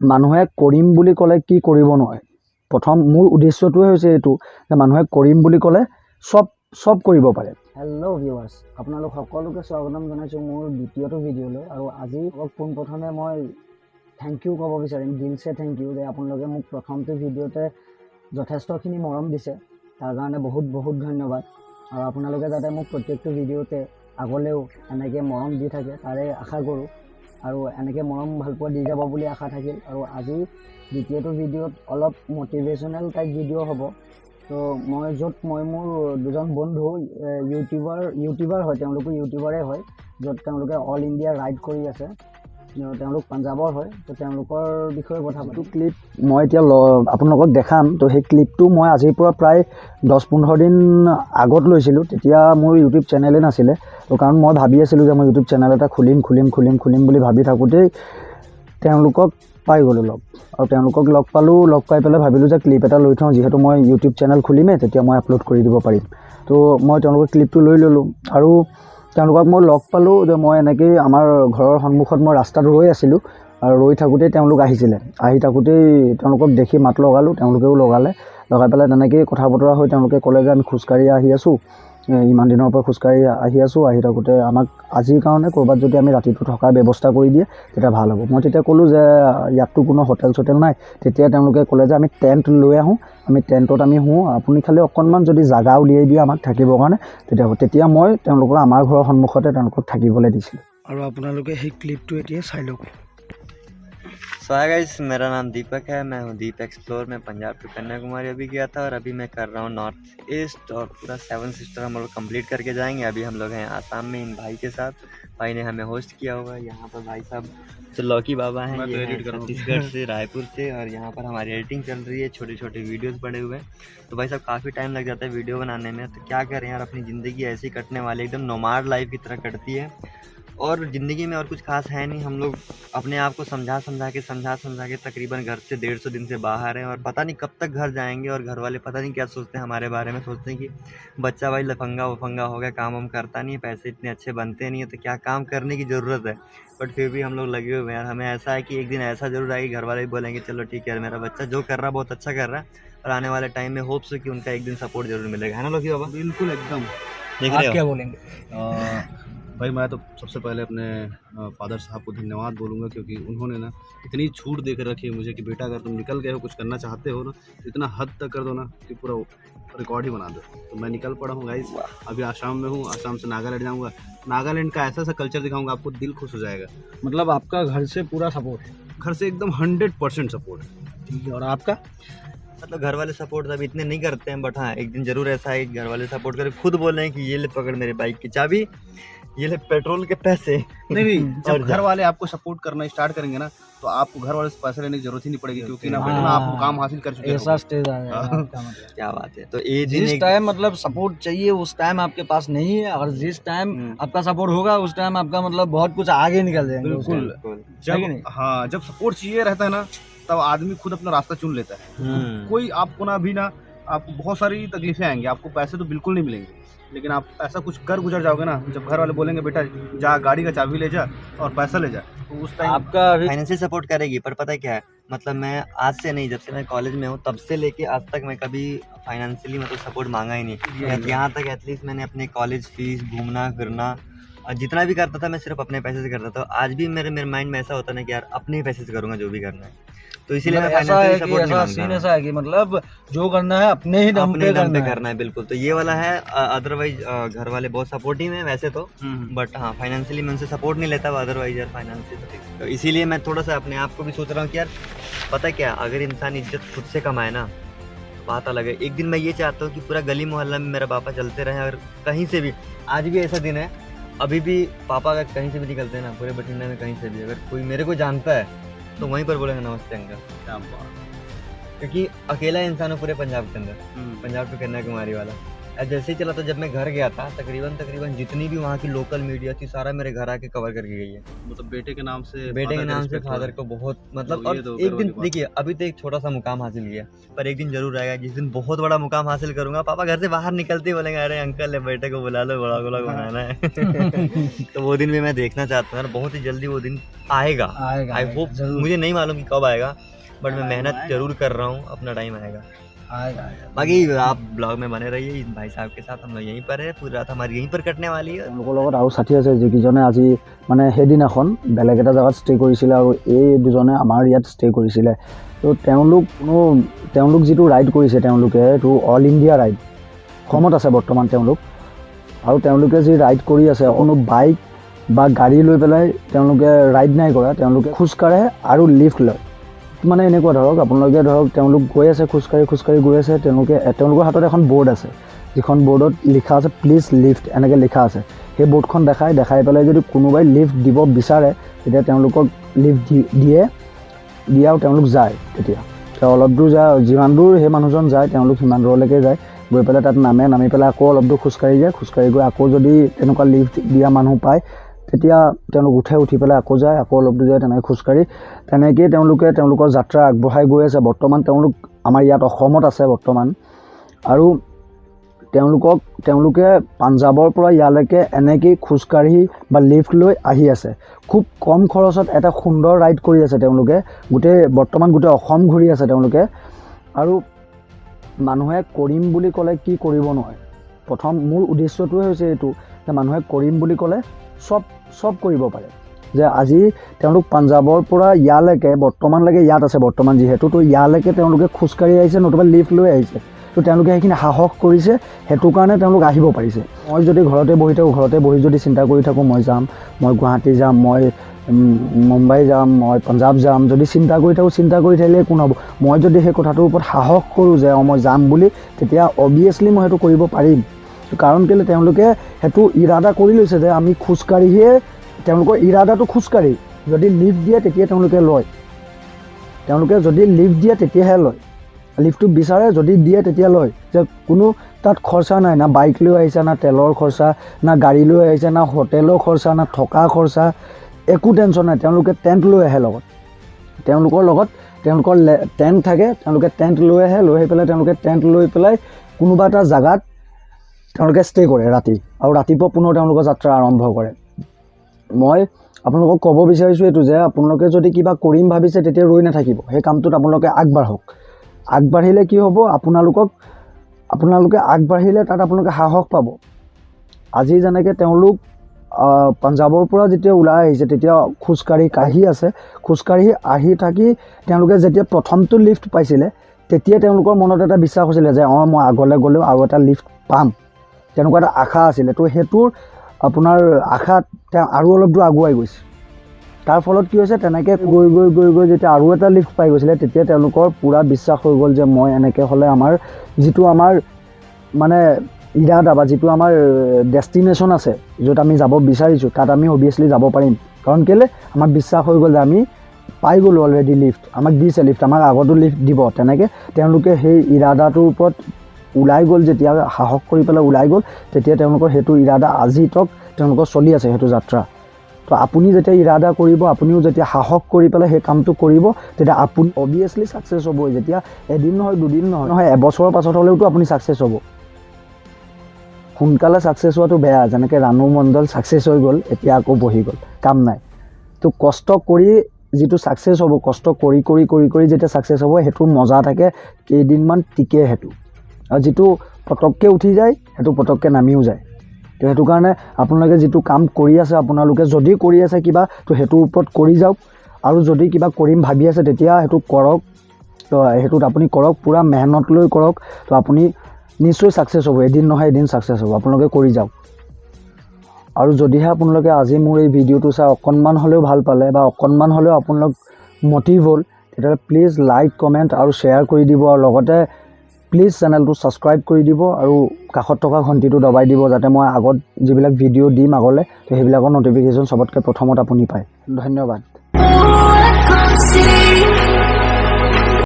মানুহে কৰিম বুলি ক'লে কি কৰিব নোৱাৰে। প্ৰথম মোৰ উদ্দেশ্যটোৱে হৈছে এইটো যে মানুহে কৰিম বুলি ক'লে চব কৰিব পাৰে। হেল্ল' ভিউৱাৰ্ছ, আপোনালোক সকলোকে স্বাগতম জনাইছোঁ মোৰ দ্বিতীয়টো ভিডিঅ'লৈ। আৰু আজি পোনপ্ৰথমে মই থেংক ইউ ক'ব বিচাৰিম, দিলছে থেংক ইউ, যে আপোনালোকে মোক প্ৰথমটো ভিডিঅ'তে যথেষ্টখিনি মৰম দিছে, তাৰ কাৰণে বহুত বহুত ধন্যবাদ। আৰু আপোনালোকে যাতে মোক প্ৰত্যেকটো ভিডিঅ'তে আগলৈও এনেকৈ মৰম দি থাকে তাৰে আশা কৰোঁ, আৰু এনেকৈ মৰম ভালপোৱা দি যাব বুলি আশা থাকিল। আৰু আজি দ্বিতীয়টো ভিডিঅ'ত অলপ মটিভেশ্যনেল টাইপ ভিডিঅ' হ'ব। তো মই মোৰ দুজন বন্ধু ইউটিউবাৰ হয়, তেওঁলোকো ইউটিউবাৰে হয়, য'ত তেওঁলোকে অল ইণ্ডিয়া ৰাইড কৰি আছে, তেওঁলোক পাঞ্জাৱৰ হয়। তো তেওঁলোকৰ বিষয়ে কথা পাতিম। ক্লিপ মই এতিয়া আপোনালোকক দেখাম। তো সেই ক্লিপটো মই আজিৰ পৰা প্ৰায় 10-15 দিন আগত লৈছিলোঁ। তেতিয়া মোৰ ইউটিউব চেনেলেই নাছিলে। তো কাৰণ মই ভাবি আছিলোঁ যে মই ইউটিউব চেনেল এটা খুলিম বুলি ভাবি থাকোঁতেই তেওঁলোকক পাই গ'লোঁ লগ। আৰু তেওঁলোকক লগ পাই পেলাই ভাবিলোঁ যে ক্লিপ এটা লৈ থওঁ, যিহেতু মই ইউটিউব চেনেল খুলিমেই, তেতিয়া মই আপলোড কৰি দিব পাৰিম। তো মই তেওঁলোকৰ ক্লিপটো লৈ ল'লোঁ আৰু তেওঁলোকক মই লগ পালোঁ যে মই এনেকৈয়ে আমাৰ ঘৰৰ সন্মুখত মই ৰাস্তাত ৰৈ আছিলোঁ, আৰু ৰৈ থাকোঁতেই তেওঁলোক আহিছিলে। আহি থাকোঁতেই তেওঁলোকক দেখি মাত লগালোঁ, তেওঁলোকেও লগাই পেলাই তেনেকৈয়ে কথা বতৰা হৈ তেওঁলোকে ক'লে যে আমি খোজকাঢ়ি আহি আছোঁ, ইমান দিনৰ পৰা খোজকাঢ়ি আহি আছোঁ, আহি থাকোঁতে আমাক আজিৰ কাৰণে ক'ৰবাত যদি আমি ৰাতিটো থকাৰ ব্যৱস্থা কৰি দিয়ে তেতিয়া ভাল হ'ব। মই তেতিয়া ক'লোঁ যে ইয়াততো কোনো হোটেল চোটেল নাই। তেতিয়া তেওঁলোকে ক'লে যে আমি টেণ্ট লৈ আহোঁ, আমি টেণ্টত আমি শুওঁ, আপুনি খালি অকণমান যদি জাগা উলিয়াই দিয়ে আমাক থাকিবৰ কাৰণে তেতিয়া মই তেওঁলোকৰ আমাৰ ঘৰৰ সন্মুখতে তেওঁলোকক থাকিবলৈ দিছিলোঁ। আৰু আপোনালোকে সেই ক্লিপটো এতিয়া চাই লওক। सो हाय गाइस, मेरा नाम दीपक है, मैं हूँ दीप एक्सप्लोर में पंजाब टू कन्याकुमारी अभी गया था, और अभी मैं कर रहा हूँ नॉर्थ ईस्ट, और पूरा 7 सिस्टर हम लोग कंप्लीट करके जाएंगे। अभी हम लोग हैं आसाम में इन भाई के साथ, भाई ने हमें होस्ट किया हुआ है। यहाँ पर भाई साहब जो लौकी बाबा हैं, ये हैं छत्तीसगढ़ से, रायपुर से, और यहाँ पर हमारी एडिटिंग चल रही है, छोटे छोटे वीडियोस पड़े हुए हैं। तो भाई साहब काफ़ी टाइम लग जाता है वीडियो बनाने में, तो क्या करें यार, अपनी ज़िंदगी ऐसे ही कटने वाली, एकदम नोमाड लाइफ की तरह कटती है, और ज़िंदगी में और कुछ खास है नहीं। हम लोग अपने आप को समझा के तकरीबन घर से 150 दिन से बाहर हैं, और पता नहीं कब तक घर जाएंगे। और घर वाले पता नहीं क्या सोचते हैं हमारे बारे में, सोचते हैं कि बच्चा भाई लफंगा वफंगा हो गया, काम वाम करता नहीं है, पैसे इतने अच्छे बनते नहीं है, तो क्या काम करने की ज़रूरत है। बट फिर भी हम लोग लगे हुए हैं। हमें ऐसा है कि एक दिन ऐसा ज़रूर आएगी, घर वाले भी बोलेंगे चलो ठीक है मेरा बच्चा जो कर रहा है बहुत अच्छा कर रहा है, और आने वाले टाइम में होप्स है कि उनका एक दिन सपोर्ट जरूर मिलेगा, है ना लोकी बाबा? बिल्कुल एकदम। देख रहे हो क्या बोलेंगे? भाई मैं तो सबसे पहले अपने फादर साहब को धन्यवाद बोलूँगा, क्योंकि उन्होंने ना इतनी छूट दे कर रखी है मुझे कि बेटा अगर तुम निकल गए हो, कुछ करना चाहते हो ना, तो इतना हद तक कर दो ना कि पूरा रिकॉर्ड ही बना दो। तो मैं निकल पड़ा हूँ गाइस, अभी आसाम में हूँ, आसाम से नागालैंड जाऊँगा। नागालैंड का ऐसा कल्चर दिखाऊँगा, आपको दिल खुश हो जाएगा। मतलब आपका घर से पूरा सपोर्ट है? घर से एकदम 100% सपोर्ट है। ठीक है। और आपका? मतलब घर वाले सपोर्ट अभी इतने नहीं करते हैं, बट हाँ एक दिन जरूर ऐसा है कि घर वाले सपोर्ट करें, खुद बोले हैं कि ये ले पकड़ मेरे बाइक की चाबी, ये ले पेट्रोल के पैसे। नहीं जब घर वाले आपको सपोर्ट करना स्टार्ट करेंगे ना, तो आपको घर वाले से पैसे लेने की जरूरत ही नहीं पड़ेगी, क्योंकि ना बेटा ना आप काम हासिल कर चुके ऐसा स्टेज आ जाएगा आपका मतलब। क्या बात है। तो ये दिन जिस टाइम मतलब सपोर्ट चाहिए उस टाइम आपके पास नहीं है, और जिस टाइम आपका सपोर्ट होगा उस टाइम आपका मतलब बहुत कुछ आगे निकल जाएंगे। बिल्कुल। जब सपोर्ट चाहिए रहता है ना, तब आदमी खुद अपना रास्ता चुन लेता है। कोई आपको ना भी ना, आपको बहुत सारी तकलीफें आएंगी, आपको पैसे तो बिल्कुल नहीं मिलेंगे, लेकिन आप ऐसा कुछ कर गुजर जाओगे ना, जब घर वाले बोलेंगे बेटा जा गाड़ी का चाबी ले जा और पैसा ले जा, तो उस टाइम आपका फाइनेंशियल सपोर्ट करेगी। पर पता है क्या है, मतलब मैं आज से नहीं, जब से मैं कॉलेज में हूँ तब से लेके आज तक मैं कभी फाइनेंशियली मतलब सपोर्ट मांगा ही नहीं। यहाँ तक एटलीस्ट मैंने अपने कॉलेज फीस, घूमना फिरना, और जितना भी करता था मैं सिर्फ अपने पैसे से करता था। आज भी मेरे माइंड में ऐसा होता ना कि यार अपने ही पैसे से करूँगा जो भी करना है, तो इसीलिए मैं फाइनेंशियल सपोर्ट नहीं मांगता। सीन ऐसा है कि मतलब जो करना है अपने ही दम पे करना है। बिल्कुल। तो ये वाला है। अदरवाइज घर वाले बहुत सपोर्टिव हैं वैसे तो, बट हाँ फाइनेंशियली मैं उनसे सपोर्ट नहीं लेता, अदरवाइज यार फाइनेंशियल। तो इसीलिए मैं थोड़ा सा अपने आप को भी सोच रहा हूँ कि यार पता क्या, अगर इंसान इज्जत खुद से कमाए ना, बात अलग है। एक दिन मैं ये चाहता हूँ कि पूरा गली मोहल्ला में मेरा पापा चलते रहे, और कहीं से भी, आज भी ऐसा दिन है, अभी भी पापा अगर कहीं से भी निकलते हैं ना, पूरे बठिंडा में कहीं से भी अगर कोई मेरे को जानता है तो वहीं पर बोलेंगे नमस्ते अंकल। क्या बात। क्योंकि अकेला इंसान है पूरे पंजाब के अंदर, पंजाब टू कन्याकुमारी वाला। जैसे ही चला था, जब मैं घर गया था तकरीबन जितनी भी वहाँ की लोकल मीडिया थी सारा मेरे घर आके कवर करके गई है। मतलब बेटे के नाम से फादर को बहुत मतलब, तो ये और तो एक गर्व दिन की बात देखिए अभी तो एक छोटा सा मुकाम हासिल किया, पर एक दिन जरूर आएगा जिस दिन बहुत बड़ा मुकाम हासिल करूंगा, पापा घर से बाहर निकलते ही बोलेंगे अरे अंकल बेटे को बुला लो, बड़ा गोला बनाना है। तो वो दिन भी मैं देखना चाहता हूँ, बहुत ही जल्दी वो दिन आएगा। आई होप, मुझे नहीं मालूम कि कब आएगा, बट मैं मेहनत जरूर कर रहा हूँ, अपना टाइम आएगा। बाकी आप ब्लॉग में बने रहिए, भाई साहब के साथ हम लोग यहीं पर है, पूरी रात हमारी यहीं पर कटने वाली है। তেওঁলোকৰ লগত আৰু সাথী আছে যিকেইজনে আজি মানে সেইদিনাখন বেলেগ এটা জেগাত ষ্টে কৰিছিলে আৰু এই দুজনে আমাৰ ইয়াত ষ্টে কৰিছিলে। তো তেওঁলোক যিটো ৰাইড কৰিছে তেওঁলোকে এইটো অল ইণ্ডিয়া ৰাইড, অসমত আছে বৰ্তমান তেওঁলোক, আৰু তেওঁলোকে যি ৰাইড কৰি আছে কোনো বাইক বা গাড়ী লৈ পেলাই তেওঁলোকে ৰাইড নাই কৰা, তেওঁলোকে খোজকাঢ়ে আৰু লিফ্ট লয়। মানে এনেকুৱা ধৰক আপোনালোকে ধৰক তেওঁলোক গৈ আছে খোজকাঢ়ি গৈ আছে, তেওঁলোকৰ হাতত এখন বৰ্ড আছে, যিখন বৰ্ডত লিখা আছে প্লিজ লিফ্ট এনেকৈ লিখা আছে। সেই বৰ্ডখন দেখাই পেলাই যদি কোনোবাই লিফ্ট দিব বিচাৰে তেতিয়া তেওঁলোকক লিফ্ট দিয়ে আৰু তেওঁলোক যায়। তেতিয়া অলপ দূৰ যায়, যিমান দূৰ সেই মানুহজন যায় তেওঁলোক সিমান দূৰলৈকে যায়, গৈ পেলাই তাত নামি পেলাই আকৌ অলপ দূৰ খোজকাঢ়ি গৈ আকৌ যদি তেনেকুৱা লিফ্ট দিয়া মানুহ পায় তেতিয়া তেওঁলোক উঠি পেলাই আকৌ যায়, আকৌ অলপ দূৰ যায়, তেনেকৈ খোজকাঢ়ি তেনেকৈয়ে তেওঁলোকৰ যাত্ৰা আগবঢ়াই গৈ আছে। বৰ্তমান তেওঁলোক আমাৰ ইয়াত অসমত আছে বৰ্তমান, আৰু তেওঁলোকে পাঞ্জাৱৰ পৰা ইয়ালৈকে এনেকৈয়ে খোজকাঢ়ি বা লিফ্ট লৈ আহি আছে। খুব কম খৰচত এটা সুন্দৰ ৰাইড কৰি আছে তেওঁলোকে, বৰ্তমান গোটেই অসম ঘূৰি আছে তেওঁলোকে। আৰু মানুহে কৰিম বুলি ক'লে কি কৰিব নোৱাৰে। প্ৰথম মোৰ উদ্দেশ্যটোৱে হৈছে এইটো যে মানুহে কৰিম বুলি ক'লে চব কৰিব পাৰে। যে আজি তেওঁলোক পাঞ্জাৱৰ পৰা ইয়ালৈকে বৰ্তমানলৈকে ইয়াত আছে, বৰ্তমান যিহেতু তো ইয়ালৈকে তেওঁলোকে খোজকাঢ়ি আহিছে নতুবা লিফ্ট লৈ আহিছে, তো তেওঁলোকে সেইখিনি সাহস কৰিছে, সেইটো কাৰণে তেওঁলোক আহিব পাৰিছে। মই যদি ঘৰতে বহি যদি চিন্তা কৰি থাকোঁ মই যাম, মই গুৱাহাটী যাম, মই মুম্বাই যাম, মই পাঞ্জাৱ যাম, যদি চিন্তা কৰি থাকিলে একো নহ'ব। মই যদি সেই কথাটোৰ ওপৰত সাহস কৰোঁ যে মই যাম বুলি, তেতিয়া অবভিয়াছলি মই সেইটো কৰিব পাৰিম। কাৰণ কেলৈ তেওঁলোকে সেইটো ইৰাদা কৰি লৈছে যে আমি খোজকাঢ়িয়ে, তেওঁলোকৰ ইৰাদাটো খোজকাঢ়ি, যদি লিফ্ট দিয়ে তেতিয়া তেওঁলোকে লয়, যদি লিফ্ট দিয়ে তেতিয়াহে লয়, লিফ্টটো বিচাৰে যদি দিয়ে তেতিয়া লয়। যে কোনো তাত খৰচা নাই, না বাইক লৈ আহিছে, না তেলৰ খৰচা, না গাড়ী লৈ আহিছে, না হোটেলৰ খৰচা, না থকা খৰচা, একো টেনশ্যন নাই। তেওঁলোকে টেণ্ট লৈ আহে লগত, তেওঁলোকৰ টেণ্ট থাকে, তেওঁলোকে টেণ্ট লৈ আহি পেলাই তেওঁলোকে টেণ্ট লৈ পেলাই কোনোবা এটা জেগাত তেওঁলোকে ষ্টে কৰে ৰাতি, আৰু ৰাতিপুৱা পুনৰ তেওঁলোকৰ যাত্ৰা আৰম্ভ কৰে। মই আপোনালোকক ক'ব বিচাৰিছোঁ এইটো যে আপোনালোকে যদি কিবা কৰিম ভাবিছে তেতিয়া ৰৈ নাথাকিব, সেই কামটোত আপোনালোকে আগবাঢ়ক। আগবাঢ়িলে কি হ'ব, আপোনালোকে আগবাঢ়িলে তাত আপোনালোকে সাহস পাব। আজি যেনেকৈ তেওঁলোক পাঞ্জাৱৰ পৰা যেতিয়া ওলাই আহিছে তেতিয়া খোজকাঢ়ি আহি থাকি তেওঁলোকে যেতিয়া প্ৰথমটো লিফ্ট পাইছিলে তেতিয়া তেওঁলোকৰ মনত এটা বিশ্বাস হৈছিলে যে মই আগলৈ গ'লেও আৰু এটা লিফ্ট পাম, তেনেকুৱা এটা আশা আছিলে। তো সেইটোৰ আপোনাৰ আশাত তেওঁ আৰু অলপ দূৰ আগুৱাই গৈছে। তাৰ ফলত কি হৈছে, তেনেকৈ গৈ যেতিয়া আৰু এটা লিফ্ট পাই গৈছিলে তেতিয়া তেওঁলোকৰ পূৰা বিশ্বাস হৈ গ'ল যে মই এনেকৈ হ'লে যিটো আমাৰ মানে ইৰাদা বা যিটো আমাৰ ডেষ্টিনেশ্যন আছে, য'ত আমি যাব বিচাৰিছোঁ তাত আমি অভিয়াছলি যাব পাৰিম। কাৰণ কেলৈ, আমাৰ বিশ্বাস হৈ গ'ল যে আমি পাই গ'লোঁ অলৰেডি লিফ্ট, আমাক দিছে লিফ্ট, আমাক আগতো লিফ্ট দিব। তেনেকৈ তেওঁলোকে সেই ইৰাদাটোৰ ওপৰত ওলাই গ'ল, যেতিয়া সাহস কৰি পেলাই ওলাই গ'ল তেতিয়া তেওঁলোকৰ সেইটো ইৰাদা আজি তক তেওঁলোকৰ চলি আছে সেইটো যাত্ৰা। তো আপুনি যেতিয়া ইৰাদা কৰিব, আপুনিও যেতিয়া সাহস কৰি পেলাই সেই কামটো কৰিব, তেতিয়া আপুনি অবভিয়াছলি ছাকচেছ হ'বই। যেতিয়া এদিন নহয়, দুদিন নহয়, এবছৰৰ পাছত হ'লেওতো আপুনি ছাকচেছ হ'ব। সোনকালে ছাকচেছ হোৱাটো বেয়া, যেনেকৈ ৰাণু মণ্ডল ছাকচেছ হৈ গ'ল, এতিয়া আকৌ বহি গ'ল, কাম নাই। তো কষ্ট কৰি যিটো ছাকচেছ হ'ব, কষ্ট কৰি যেতিয়া ছাকচেছ হ'ব সেইটোৰ মজা থাকে, কেইদিনমান টিকে সেইটো, আৰু যিটো পটককৈ উঠি যায় সেইটো পটককৈ নামিও যায়। তো সেইটো কাৰণে আপোনালোকে যিটো কাম কৰি আছে, আপোনালোকে যদি কৰি আছে কিবা, তো সেইটোৰ ওপৰত কৰি যাওক, আৰু যদি কিবা কৰিম ভাবি আছে তেতিয়া সেইটো কৰক। তো সেইটোত আপুনি কৰক, পূৰা মেহনত লৈ কৰক, তো আপুনি নিশ্চয় ছাকচেছ হ'ব, এদিন নহয় এদিন ছাকচেছ হ'ব। আপোনালোকে কৰি যাওক। আৰু যদিহে আপোনালোকে আজি মোৰ এই ভিডিঅ'টো চাই অকণমান হ'লেও ভাল পালে বা অকণমান হ'লেও আপোনালোক মটিভ হ'ল, তেতিয়াহ'লে প্লিজ লাইক, কমেণ্ট আৰু শ্বেয়াৰ কৰি দিব, আৰু লগতে প্লিজ চেনেলটো ছাবস্ক্ৰাইব কৰি দিব, আৰু কাষত থকা ঘণ্টিটো দবাই দিব, যাতে মই আগত যিবিলাক ভিডিঅ' দিম আগলৈ, তো সেইবিলাকৰ ন'টিফিকেশ্যন চবতকৈ প্ৰথমত আপুনি পায়। ধন্যবাদ।